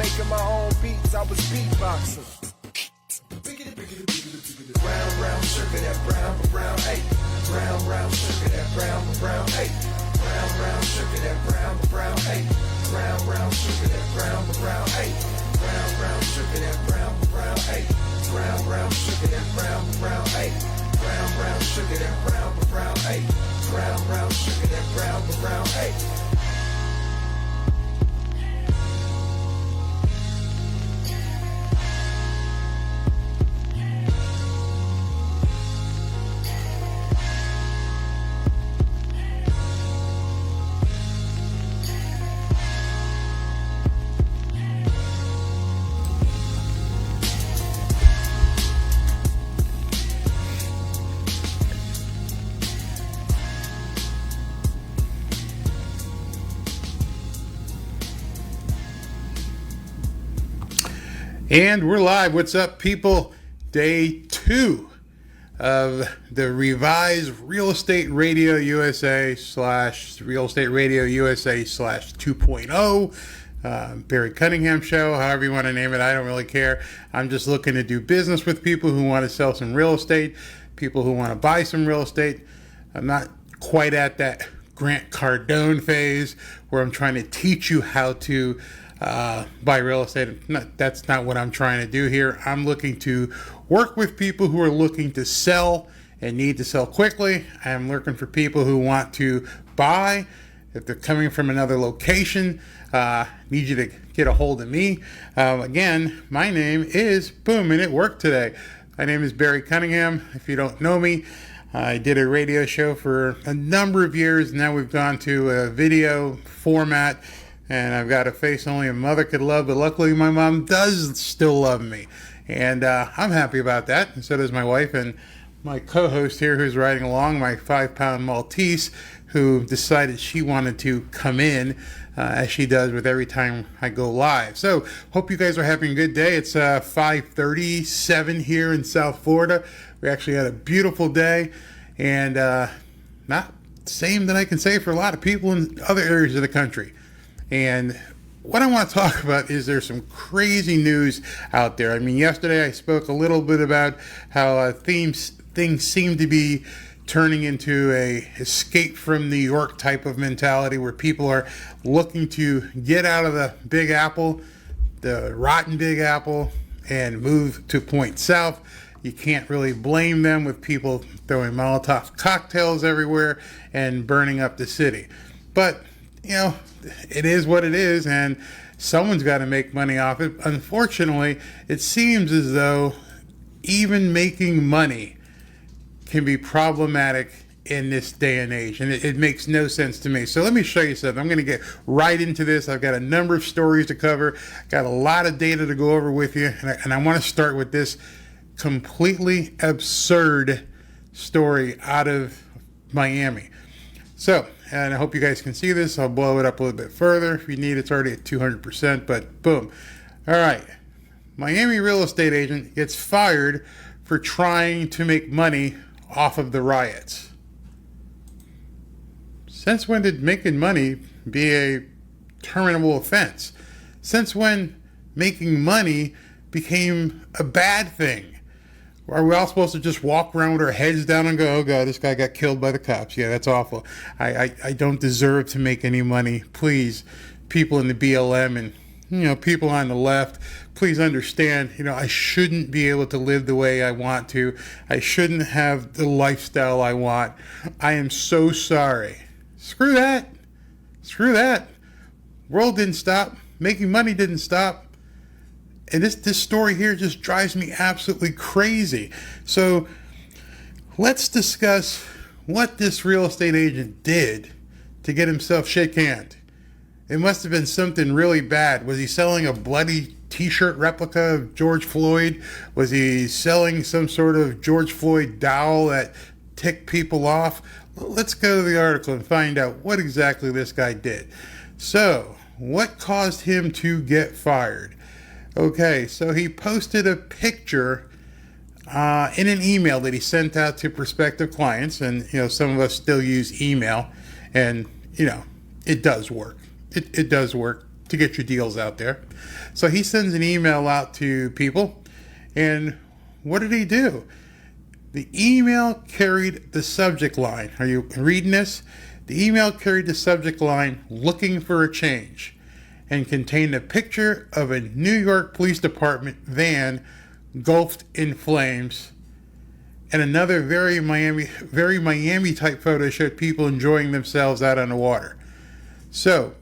making my own beats, I was beatboxing. Round, round, sugar, that brown, brown, hey. Round, round, sugar, that brown, brown, hey. Round, round, sugar, that brown, brown, hey. Round, round, sugar, that brown, brown, hey. Round, round, sugar, that brown, brown, hey. Round, round, sugar, that brown, brown, hey. Round, round, sugar, that brown, brown, hey. Round, round, sugar, that brown, brown, hey. And we're live. What's up, people? Day 2 of the revised Real Estate Radio USA / Real Estate Radio USA / 2.0 Barry Cunningham Show, however you want to name it. I don't really care. I'm just looking to do business with people who want to sell some real estate, people who want to buy some real estate. I'm not quite at that Grant Cardone phase where I'm trying to teach you how to buy real estate. No, that's not what I'm trying to do here. I'm looking to work with people who are looking to sell and need to sell quickly. I'm looking for people who want to buy. If they're coming from another location, need you to get a hold of me. Again, my name is Boom, and it worked today. My name is Barry Cunningham. If you don't know me, I did a radio show for a number of years. Now we've gone to a video format, and I've got a face only a mother could love, but luckily my mom does still love me. And I'm happy about that, and so does my wife and my co-host here who's riding along, my 5-pound Maltese, who decided she wanted to come in, as she does with every time I go live. So, hope you guys are having a good day. It's 5:37 here in South Florida. We actually had a beautiful day, and not the same that I can say for a lot of people in other areas of the country. And what I want to talk about is there's some crazy news out there. I mean, yesterday I spoke a little bit about how things seem to be turning into a escape from New York type of mentality where people are looking to get out of the Big Apple, the rotten Big Apple, and move to Point South. You can't really blame them with people throwing Molotov cocktails everywhere and burning up the city. But, you know, it is what it is, and someone's got to make money off it. Unfortunately, it seems as though even making money can be problematic in this day and age, and it makes no sense to me. So let me show you something. I'm going to get right into this. I've got a number of stories to cover, got a lot of data to go over with you, and I want to start with this completely absurd story out of Miami. So, and I hope you guys can see this. I'll blow it up a little bit further. If you need, it's already at 200%, but boom. All right. Miami real estate agent gets fired for trying to make money off of the riots. Since when did making money be a terminable offense? Since when making money became a bad thing? Are we all supposed to just walk around with our heads down and go, oh God, this guy got killed by the cops? Yeah, that's awful. I don't deserve to make any money. Please, people in the BLM and, you know, people on the left, please understand, you know, I shouldn't be able to live the way I want to. I shouldn't have the lifestyle I want. I am so sorry. Screw that. Screw that. World didn't stop. Making money didn't stop. And this story here just drives me absolutely crazy. So let's discuss what this real estate agent did to get himself shit-canned. It must have been something really bad. Was he selling a bloody t-shirt replica of George Floyd? Was he selling some sort of George Floyd doll that ticked people off? Let's go to the article and find out what exactly this guy did. So, what caused him to get fired? Okay, so he posted a picture in an email that he sent out to prospective clients, and you know, some of us still use email, and you know, it does work. It does work. to get your deals out there. So he sends an email out to people, and what did he do? The email carried the subject line. Are you reading this? The email carried the subject line, "Looking for a change," and contained a picture of a New York Police Department van engulfed in flames. And another very Miami type photo showed people enjoying themselves out on the water. So,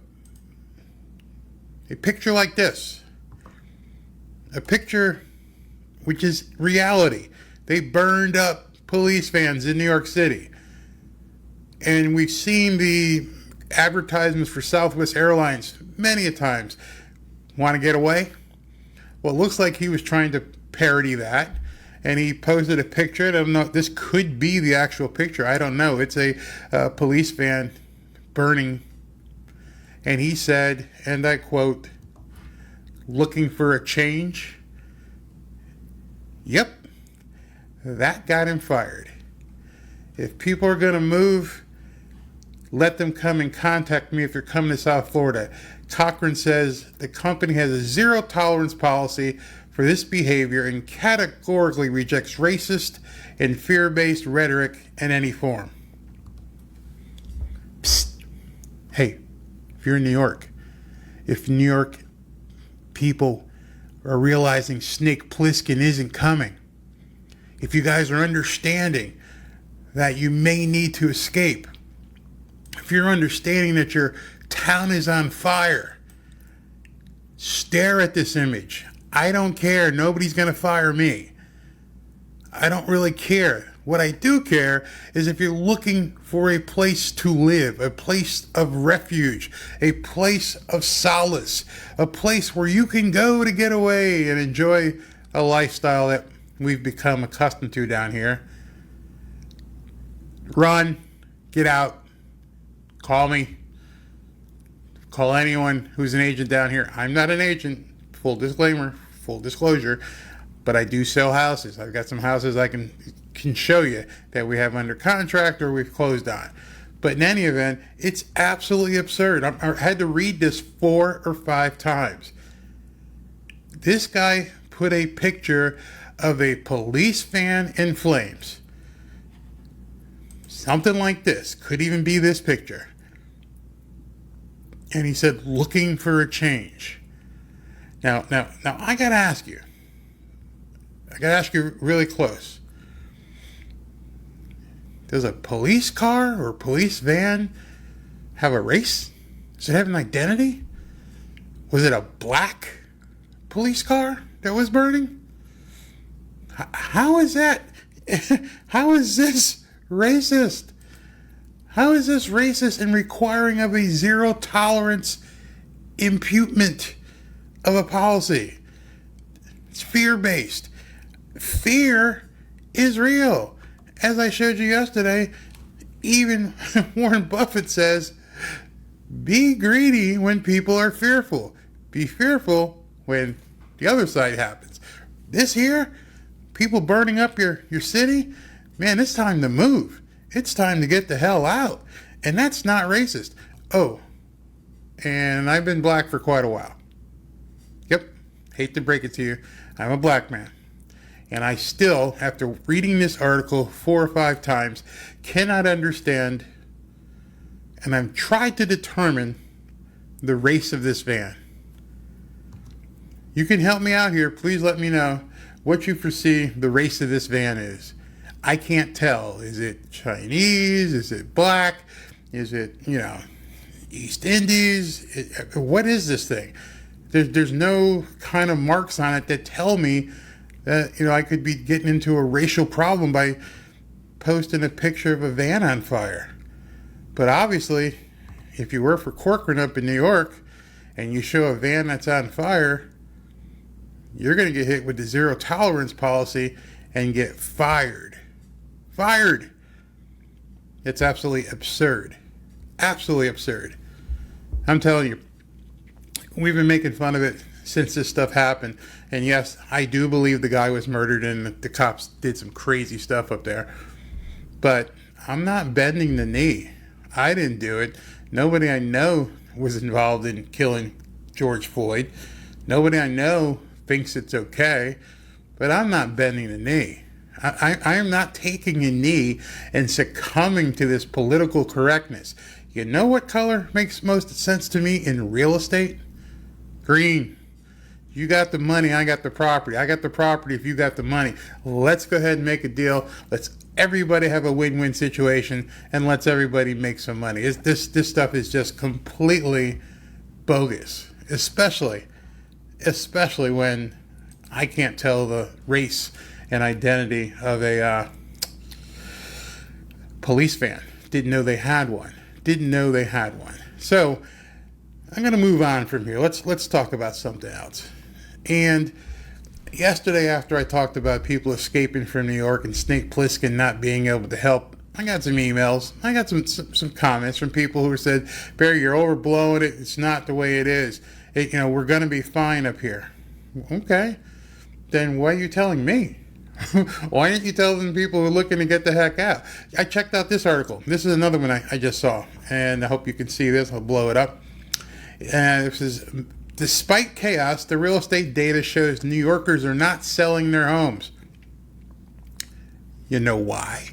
a picture like this, a picture which is reality. They burned up police vans in New York City. And we've seen the advertisements for Southwest Airlines many a times. Want to get away? Well, it looks like he was trying to parody that. And he posted a picture. I don't know. This could be the actual picture. I don't know. It's a police van burning. And he said, and I quote, "Looking for a change?" Yep. That got him fired. If people are going to move, let them come and contact me if you're coming to South Florida. Cochran says the company has a zero tolerance policy for this behavior and categorically rejects racist and fear-based rhetoric in any form. Psst. Hey, if you're in New York, if New York people are realizing Snake Plissken isn't coming, if you guys are understanding that you may need to escape, if you're understanding that your town is on fire, stare at this image. I don't care. Nobody's going to fire me. I don't really care. What I do care is if you're looking for a place to live, a place of refuge, a place of solace, a place where you can go to get away and enjoy a lifestyle that we've become accustomed to down here. Run, get out, call me, call anyone who's an agent down here. I'm not an agent, full disclaimer, full disclosure, but I do sell houses. I've got some houses I can show you that we have under contract or we've closed on. But in any event, it's absolutely absurd. I had to read this 4 or 5 times. This guy put a picture of a police van in flames. Something like this. Could even be this picture. And he said, "Looking for a change." Now, I gotta ask you. I gotta ask you really close. Does a police car or police van have a race? Does it have an identity? Was it a black police car that was burning? How is that? How is this racist? How is this racist in requiring of a zero tolerance imputement of a policy? It's fear-based. Fear is real. As I showed you yesterday, even Warren Buffett says, be greedy when people are fearful. Be fearful when the other side happens. This here, people burning up your city, man, it's time to move. It's time to get the hell out. And that's not racist. Oh, and I've been black for quite a while. Yep, hate to break it to you, I'm a black man. And I still, after reading this article 4 or 5 times, cannot understand, and I've tried to determine the race of this van. You can help me out here. Please let me know what you foresee the race of this van is. I can't tell. Is it Chinese? Is it black? Is it, East Indies? What is this thing? There's no kind of marks on it that tell me that, I could be getting into a racial problem by posting a picture of a van on fire. But obviously, if you work for Corcoran up in New York and you show a van that's on fire, you're going to get hit with the zero tolerance policy and get fired. Fired! It's absolutely absurd. Absolutely absurd. I'm telling you, we've been making fun of it since this stuff happened. And yes, I do believe the guy was murdered and the cops did some crazy stuff up there. But I'm not bending the knee. I didn't do it. Nobody I know was involved in killing George Floyd. Nobody I know thinks it's okay, but I'm not bending the knee. I am not taking a knee and succumbing to this political correctness. You know what color makes most sense to me in real estate? Green. You got the money, I got the property. I got the property if you got the money. Let's go ahead and make a deal. Let's everybody have a win-win situation, and let's everybody make some money. This stuff is just completely bogus, especially when I can't tell the race and identity of a police van. Didn't know they had one. So I'm going to move on from here. Let's talk about something else. And yesterday, after I talked about people escaping from New York and Snake Plissken not being able to help, I got some emails. I got some comments from people who said, Barry, you're overblowing it. It's not the way it is. We're going to be fine up here. Okay. Then why are you telling me? Why aren't you telling people who are looking to get the heck out? I checked out this article. This is another one I just saw, and I hope you can see this. I'll blow it up. And this is, despite chaos, the real estate data shows New Yorkers are not selling their homes. You know why?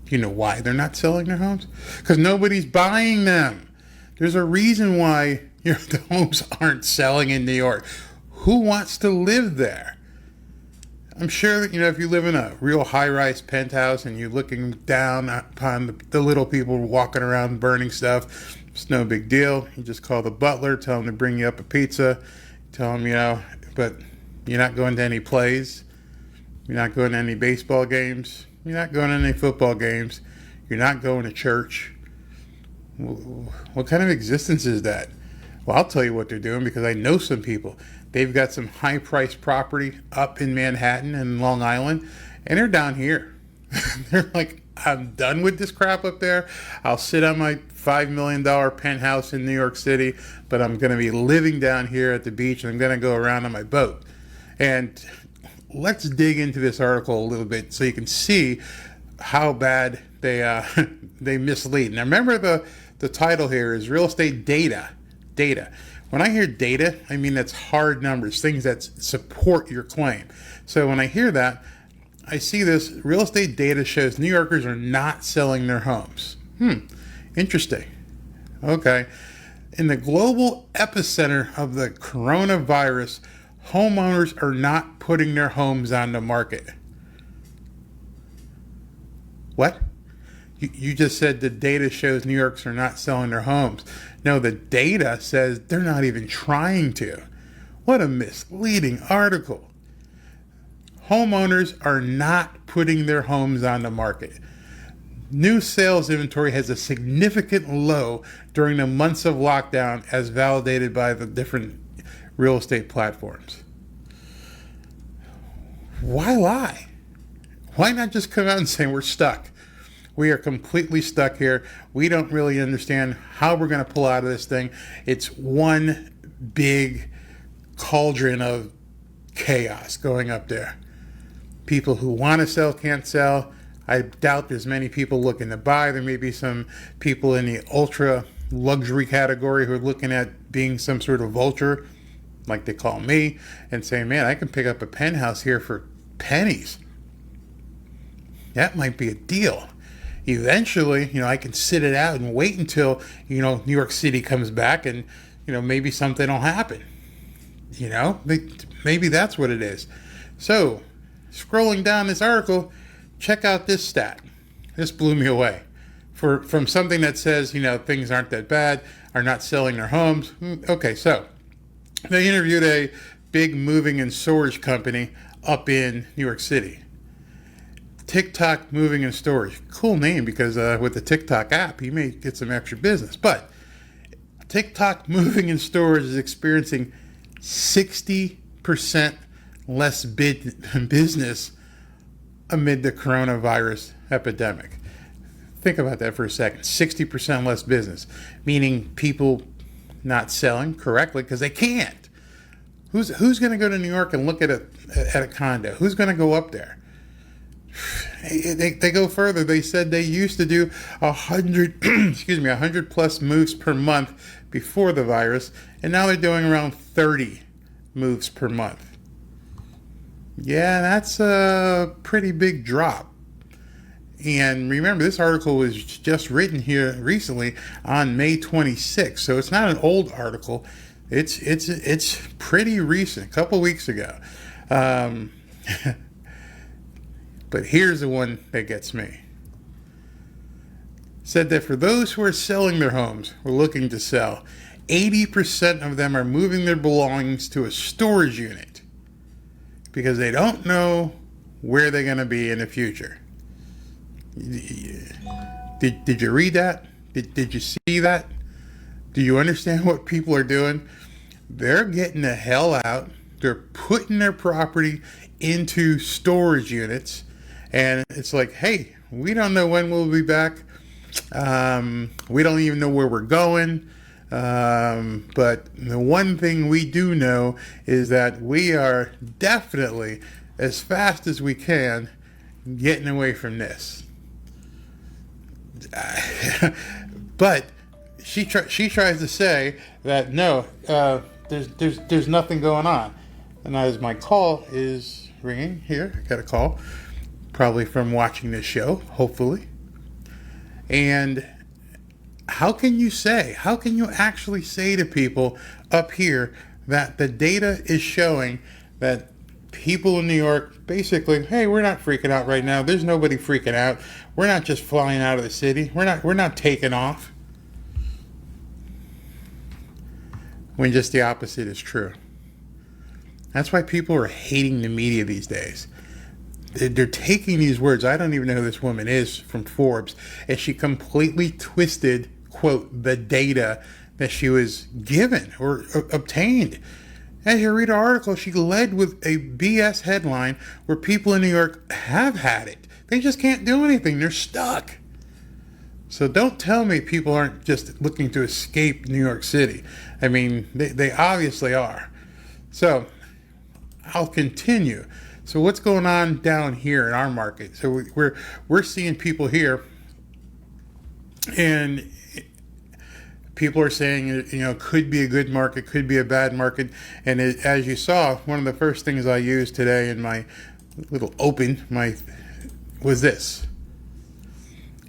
You know why they're not selling their homes? Because nobody's buying them. There's a reason why the homes aren't selling in New York. Who wants to live there? I'm sure that, if you live in a real high-rise penthouse and you're looking down upon the little people walking around burning stuff, it's no big deal. You just call the butler, tell him to bring you up a pizza, tell him, but you're not going to any plays. You're not going to any baseball games. You're not going to any football games. You're not going to church. What kind of existence is that? Well, I'll tell you what they're doing because I know some people. They've got some high-priced property up in Manhattan and Long Island, and they're down here. They're like, I'm done with this crap up there. I'll sit on my $5 million penthouse in New York City, but I'm going to be living down here at the beach, and I'm going to go around on my boat. And let's dig into this article a little bit so you can see how bad they mislead. Now, remember the title here is Real Estate Data. Data. When I hear data, I mean that's hard numbers, things that support your claim. So when I hear that, I see this real estate data shows New Yorkers are not selling their homes. Interesting. Okay. In the global epicenter of the coronavirus, homeowners are not putting their homes on the market. What? You just said the data shows New Yorkers are not selling their homes. No, the data says they're not even trying to. What a misleading article. Homeowners are not putting their homes on the market. New sales inventory has a significant low during the months of lockdown as validated by the different real estate platforms. Why lie? Why not just come out and say we're stuck? We are completely stuck here. We don't really understand how we're going to pull out of this thing. It's one big cauldron of chaos going up there. People who want to sell can't sell. I doubt there's many people looking to buy. There may be some people in the ultra luxury category who are looking at being some sort of vulture, like they call me, and saying, man, I can pick up a penthouse here for pennies. That might be a deal. Eventually, I can sit it out and wait until, New York City comes back and, maybe something will happen. Maybe that's what it is. So, scrolling down this article, check out this stat. This blew me away. From something that says, things aren't that bad, are not selling their homes. Okay, so they interviewed a big moving and storage company up in New York City. TikTok Moving and Storage. Cool name because with the TikTok app, you may get some extra business. But TikTok Moving and Storage is experiencing 60% less business amid the coronavirus epidemic. Think about that for a second. 60% less business, meaning people not selling correctly because they can't. Who's going to go to New York and look at a condo? Who's going to go up there? They go further. They said they used to do 100 plus moves per month before the virus, and now they're doing around 30 moves per month. Yeah, that's a pretty big drop. And remember, this article was just written here recently on May 26th, so it's not an old article. It's pretty recent, a couple weeks ago. But here's the one that gets me. Said that for those who are selling their homes or looking to sell, 80% of them are moving their belongings to a storage unit because they don't know where they're going to be in the future. Did you read that? Did you see that? Do you understand what people are doing? They're getting the hell out. They're putting their property into storage units. And it's like, hey, we don't know when we'll be back. We don't even know where we're going. But the one thing we do know is that we are definitely, as fast as we can, getting away from this. But she tries to say that no, there's nothing going on. And as my call is ringing here, I got a call, probably from watching this show, hopefully. And how can you actually say to people up here that the data is showing that people in New York basically, hey, we're not freaking out right now. There's nobody freaking out. We're not just flying out of the city. We're not taking off. When just the opposite is true. That's why people are hating the media these days. They're taking these words. I don't even know who this woman is from Forbes. And she completely twisted, quote, the data that she was given or obtained. As you read her article, she led with a BS headline where people in New York have had it. They just can't do anything. They're stuck. So don't tell me people aren't just looking to escape New York City. I mean, they obviously are. So I'll continue. So what's going on down here in our market? So we're seeing people here, and people are saying, could be a good market, could be a bad market. And as you saw, one of the first things I used today in my little was this.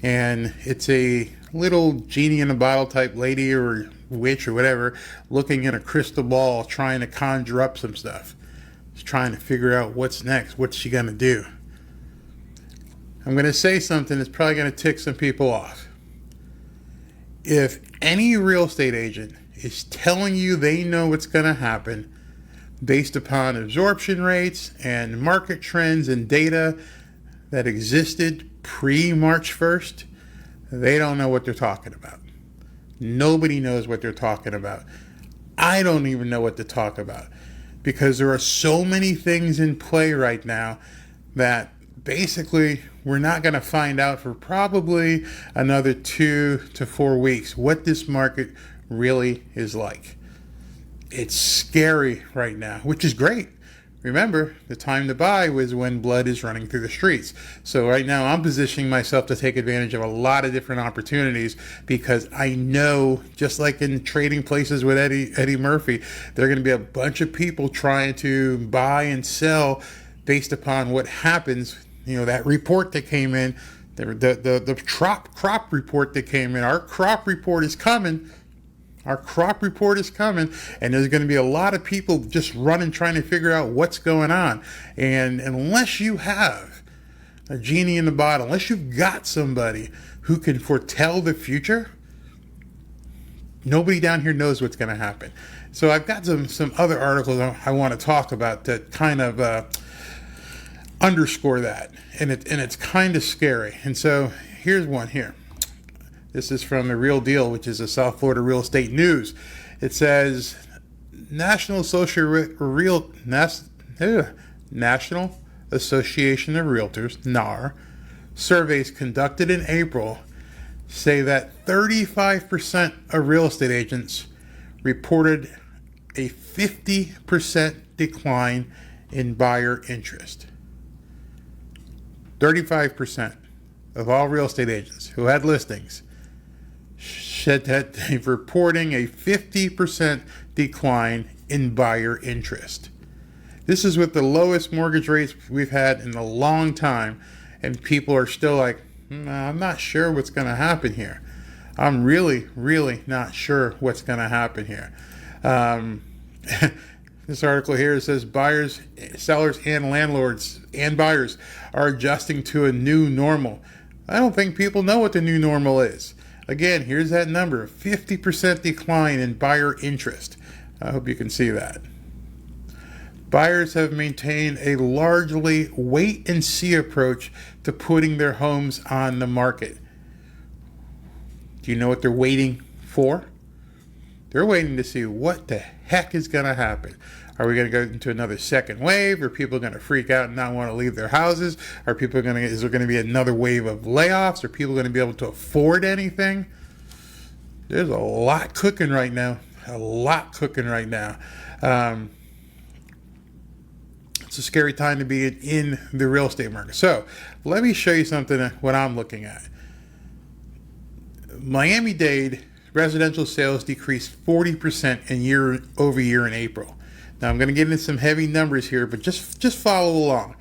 And it's a little genie in a bottle type lady or witch or whatever looking in a crystal ball trying to conjure up some stuff. She's trying to figure out what's next. What's she going to do? I'm going to say something that's probably going to tick some people off. If any real estate agent is telling you they know what's going to happen based upon absorption rates and market trends and data that existed pre-March 1st, they don't know what they're talking about. Nobody knows what they're talking about. I don't even know what to talk about because there are so many things in play right now that basically we're not going to find out for probably another 2 to 4 weeks what this market really is like. It's scary right now, which is great. Remember, the time to buy was when blood is running through the streets. So right now I'm positioning myself to take advantage of a lot of different opportunities because I know, just like in trading places with Eddie Murphy, there are going to be a bunch of people trying to buy and sell based upon what happens. That report that came in, the crop report that came in. Our crop report is coming. Our crop report is coming, and there's going to be a lot of people just running, trying to figure out what's going on. And unless you have a genie in the bottle, unless you've got somebody who can foretell the future, nobody down here knows what's going to happen. So I've got some other articles I want to talk about that kind of underscore that, and it's kind of scary. And so here's one here. This is from The Real Deal, which is a South Florida real estate news. It says National Association of Realtors, NAR, surveys conducted in April say that 35% of real estate agents reported a 50% decline in buyer interest. 35% of all real estate agents who had listings said that they're reporting a 50% decline in buyer interest. This is with the lowest mortgage rates we've had in a long time, and people are still like, I'm not sure what's going to happen here. I'm really, really not sure what's going to happen here. This article here says buyers, sellers, and landlords and buyers are adjusting to a new normal. I don't think people know what the new normal is. Again, here's that number, 50% decline in buyer interest. I hope you can see that. Buyers have maintained a largely wait-and-see approach to putting their homes on the market. Do you know what they're waiting for? They're waiting to see what the heck is going to happen. Are we going to go into another second wave? Are people going to freak out and not want to leave their houses? Is there going to be another wave of layoffs? Are people going to be able to afford anything? There's a lot cooking right now. It's a scary time to be in the real estate market. So let me show you something, what I'm looking at. Miami-Dade residential sales decreased 40% in year over year in April. Now I'm going to get into some heavy numbers here, but just follow along.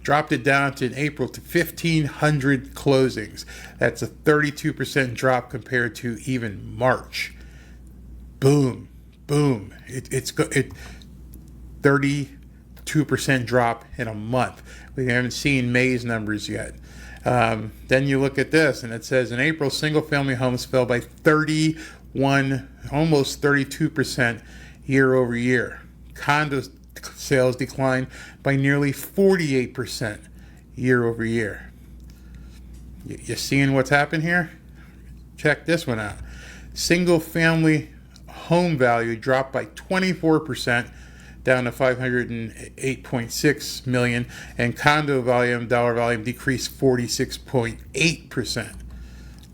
Dropped it down to in April to 1,500 closings. That's a 32% drop compared to even March. Boom. It's 32% drop in a month. We haven't seen May's numbers yet. Then you look at this, and it says in April, single-family homes fell by almost 32% year over year. Condo sales declined by nearly 48% year over year. You seeing what's happened here? Check this one out. Single-family home value dropped by 24%, down to 508.6 million, and condo dollar volume decreased 46.8%.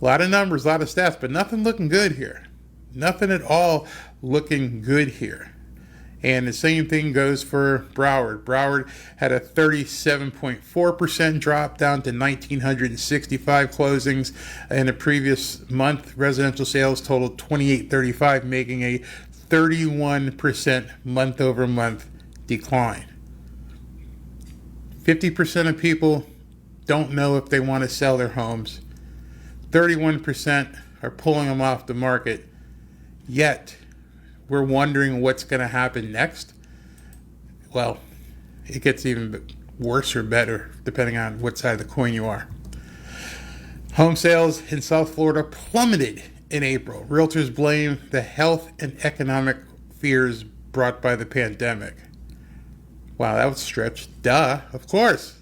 A lot of numbers, a lot of stats, but nothing looking good here. Nothing at all looking good here. And the same thing goes for Broward. Broward had a 37.4% drop, down to 1,965 closings. In the previous month, residential sales totaled 2,835, making a 31% month-over-month decline. 50% of people don't know if they want to sell their homes. 31% are pulling them off the market. Yet, we're wondering what's going to happen next. Well, it gets even worse or better depending on what side of the coin you are. Home sales in South Florida plummeted in April. Realtors blame the health and economic fears brought by the pandemic. Wow, that was stretched. Duh, of course.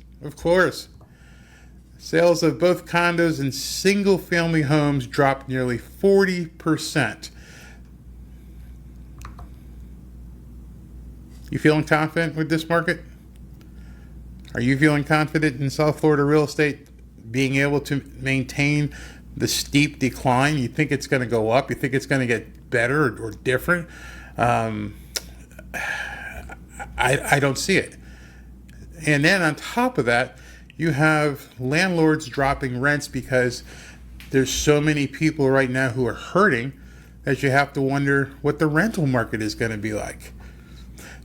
Sales of both condos and single-family homes dropped nearly 40%. You feeling confident with this market? Are you feeling confident in South Florida real estate being able to maintain the steep decline? You think it's going to go up? You think it's going to get better or different? I don't see it. And then on top of that, you have landlords dropping rents because there's so many people right now who are hurting that you have to wonder what the rental market is going to be like.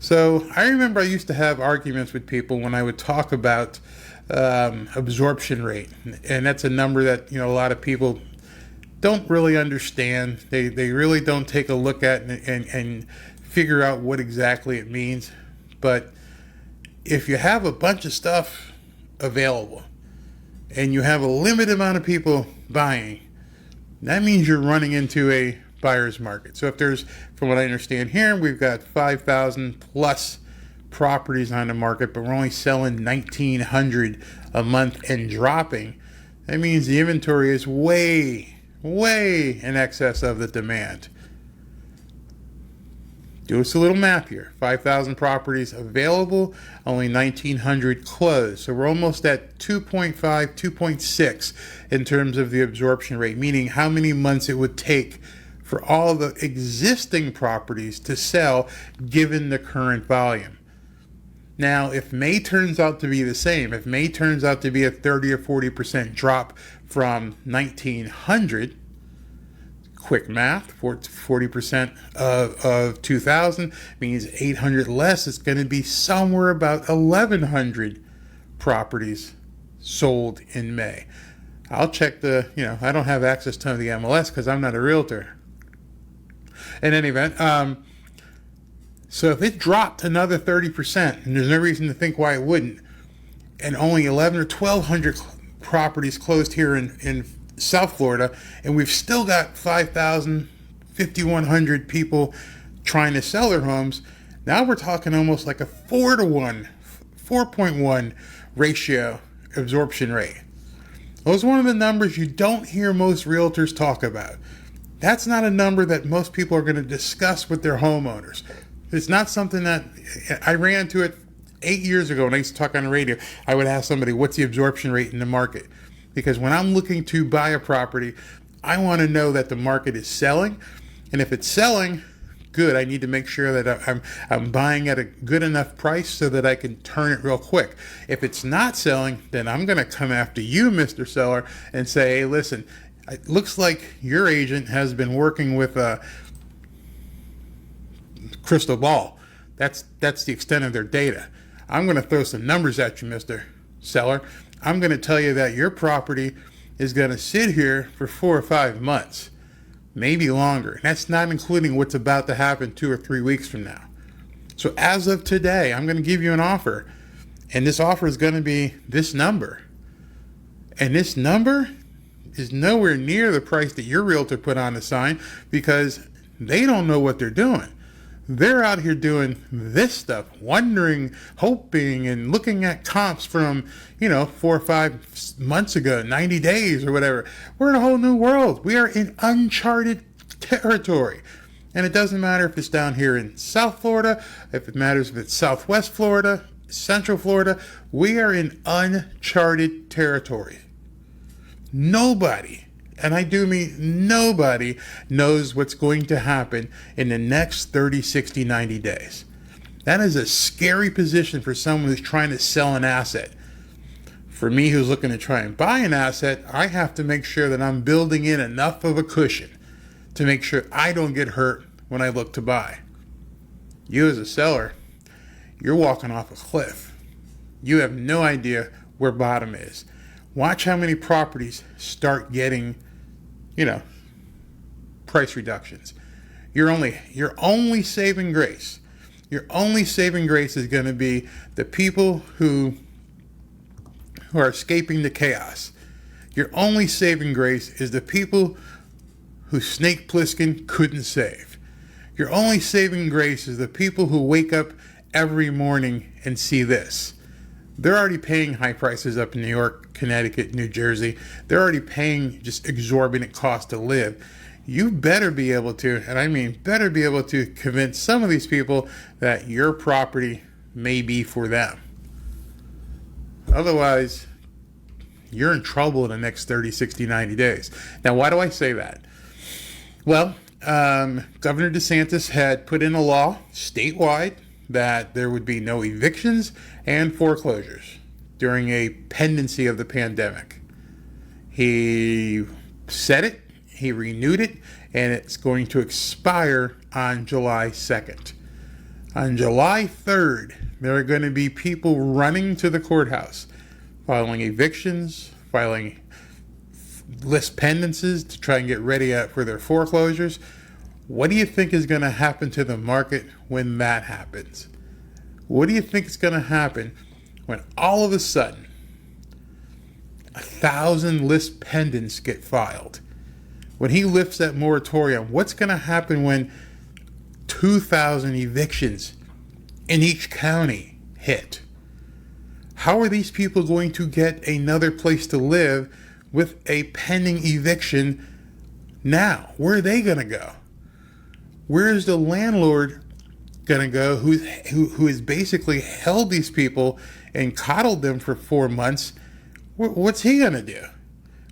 So I remember I used to have arguments with people when I would talk about absorption rate, and that's a number that a lot of people don't really understand. They really don't take a look at and figure out what exactly it means. But if you have a bunch of stuff available and you have a limited amount of people buying, that means you're running into a buyer's market. So if there's, from what I understand here, we've got 5,000 plus properties on the market, but we're only selling 1,900 a month and dropping, that means the inventory is way in excess of the demand. Do us a little math here. 5,000 properties available, only 1,900 closed. So we're almost at 2.5, 2.6 in terms of the absorption rate, meaning how many months it would take for all the existing properties to sell given the current volume. Now, if May turns out to be the same, if May turns out to be a 30 or 40% drop from 1,900, Quick math, 40% of 2,000 means 800 less. It's going to be somewhere about 1,100 properties sold in May. I'll check I don't have access to the MLS because I'm not a realtor. In any event, so if it dropped another 30%, and there's no reason to think why it wouldn't, and only 1,100 or 1,200 properties closed here in South Florida, and we've still got 5,000, 5,100 people trying to sell their homes, now we're talking almost like a 4.1 ratio absorption rate. Those are one of the numbers you don't hear most realtors talk about. That's not a number that most people are going to discuss with their homeowners. It's not something that I ran into it 8 years ago when I used to talk on the radio. I would ask somebody, what's the absorption rate in the market? Because when I'm looking to buy a property, I want to know that the market is selling. And if it's selling, good. I need to make sure that I'm buying at a good enough price so that I can turn it real quick. If it's not selling, then I'm going to come after you, Mr. Seller, and say, hey, listen, it looks like your agent has been working with a crystal ball. That's the extent of their data. I'm going to throw some numbers at you, Mr. Seller. I'm going to tell you that your property is going to sit here for 4 or 5 months, maybe longer. And that's not including what's about to happen 2 or 3 weeks from now. So as of today, I'm going to give you an offer. And this offer is going to be this number. And this number is nowhere near the price that your realtor put on the sign because they don't know what they're doing. They're out here doing this stuff, wondering, hoping, and looking at comps from, 4 or 5 months ago, 90 days or whatever. We're in a whole new world. We are in uncharted territory. And it doesn't matter if it's down here in South Florida, if it matters if it's Southwest Florida, Central Florida. We are in uncharted territory. Nobody, and I do mean nobody, knows what's going to happen in the next 30, 60, 90 days. That is a scary position for someone who's trying to sell an asset. For me, who's looking to try and buy an asset, I have to make sure that I'm building in enough of a cushion to make sure I don't get hurt when I look to buy. You as a seller, you're walking off a cliff. You have no idea where bottom is. Watch how many properties start getting, price reductions. You're only saving grace. Your only saving grace is going to be the people who are escaping the chaos. Your only saving grace is the people who Snake Plissken couldn't save. Your only saving grace is the people who wake up every morning and see this. They're already paying high prices up in New York, Connecticut, New Jersey. They're already paying just exorbitant cost to live. You better be able to, and I mean better be able to convince some of these people that your property may be for them. Otherwise, you're in trouble in the next 30, 60, 90 days. Now, why do I say that? Well, Governor DeSantis had put in a law statewide that there would be no evictions and foreclosures during a pendency of the pandemic. He said it, he renewed it, and it's going to expire on July 2nd. On July 3rd, there are going to be people running to the courthouse, filing evictions, filing list pendencies to try and get ready for their foreclosures. What do you think is going to happen to the market when that happens? What do you think is going to happen when all of a sudden 1,000 list pendants get filed? When he lifts that moratorium, what's going to happen when 2,000 evictions in each county hit? How are these people going to get another place to live with a pending eviction now? Where are they going to go? Where is the landlord going to go who has basically held these people and coddled them for 4 months? What's he going to do?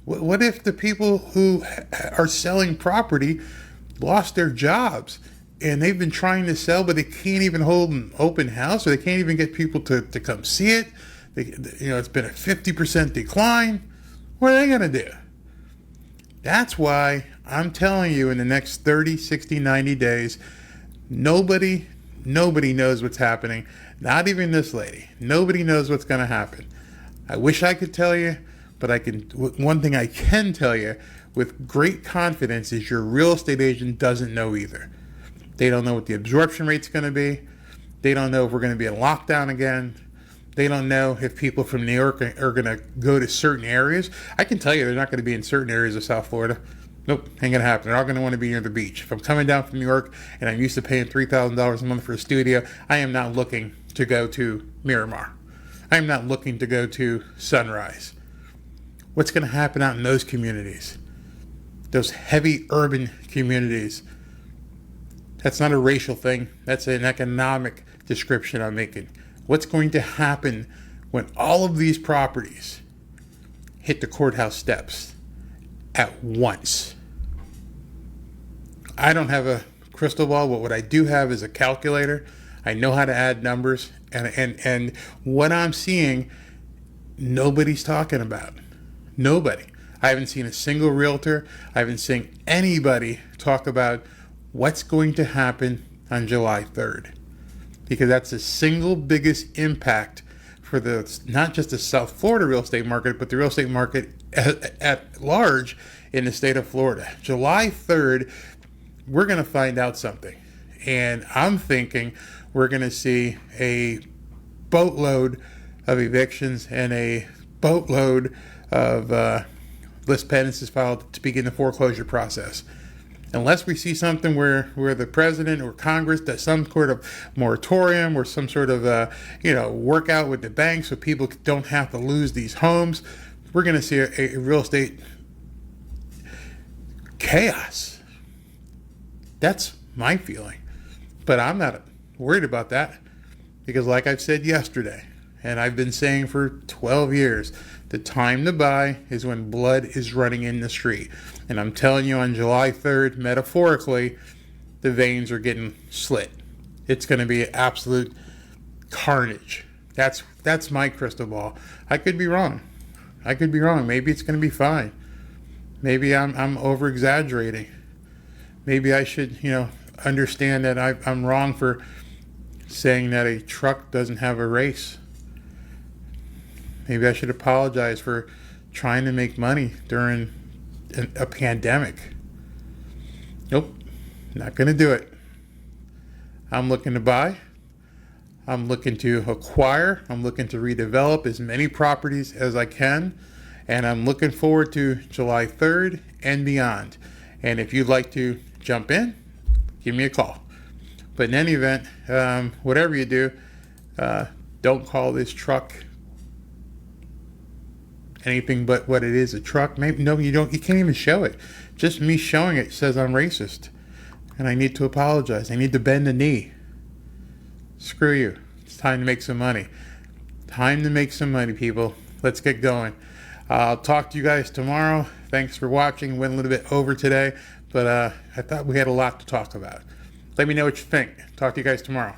What if the people who are selling property lost their jobs and they've been trying to sell, but they can't even hold an open house, or they can't even get people to come see it? It's been a 50% decline. What are they going to do? That's why I'm telling you, in the next 30, 60, 90 days, nobody knows what's happening. Not even this lady. Nobody knows what's going to happen. I wish I could tell you, but one thing I can tell you with great confidence is your real estate agent doesn't know either. They don't know what the absorption rate's going to be. They don't know if we're going to be in lockdown again. They don't know if people from New York are going to go to certain areas. I can tell you they're not going to be in certain areas of South Florida. Nope, ain't going to happen. They're all going to want to be near the beach. If I'm coming down from New York and I'm used to paying $3,000 a month for a studio, I am not looking to go to Miramar. I am not looking to go to Sunrise. What's going to happen out in those communities? Those heavy urban communities. That's not a racial thing. That's an economic description I'm making. What's going to happen when all of these properties hit the courthouse steps at once? I don't have a crystal ball, but what I do have is a calculator. I know how to add numbers, and what I'm seeing, nobody's talking about. Nobody. I haven't seen a single realtor. I haven't seen anybody talk about what's going to happen on July 3rd. Because that's the single biggest impact for not just the South Florida real estate market, but the real estate market at large in the state of Florida. July 3rd, we're going to find out something. And I'm thinking we're going to see a boatload of evictions and a boatload of list penances filed to begin the foreclosure process. Unless we see something where the president or Congress does some sort of moratorium or some sort of workout with the banks so people don't have to lose these homes, we're going to see a real estate chaos. That's my feeling. But I'm not worried about that because, like I've said yesterday, and I've been saying for 12 years, the time to buy is when blood is running in the street. And I'm telling you, on July 3rd, metaphorically, the veins are getting slit. It's going to be absolute carnage. That's my crystal ball. I could be wrong. Maybe it's going to be fine. Maybe I'm over-exaggerating. Maybe I should, understand that I'm wrong for saying that a truck doesn't have a race. Maybe I should apologize for trying to make money during a pandemic. Nope, not going to do it. I'm looking to buy. I'm looking to acquire. I'm looking to redevelop as many properties as I can. And I'm looking forward to July 3rd and beyond. And if you'd like to jump in, give me a call. But in any event, whatever you do, don't call this truck anything but what it is, a truck. Maybe no, you don't. You can't even show it. Just me showing it says I'm racist, and I need to apologize. I need to bend the knee. Screw you. It's time to make some money. Time to make some money, people. Let's get going. I'll talk to you guys tomorrow. Thanks for watching. Went a little bit over today, but I thought we had a lot to talk about. Let me know what you think. Talk to you guys tomorrow.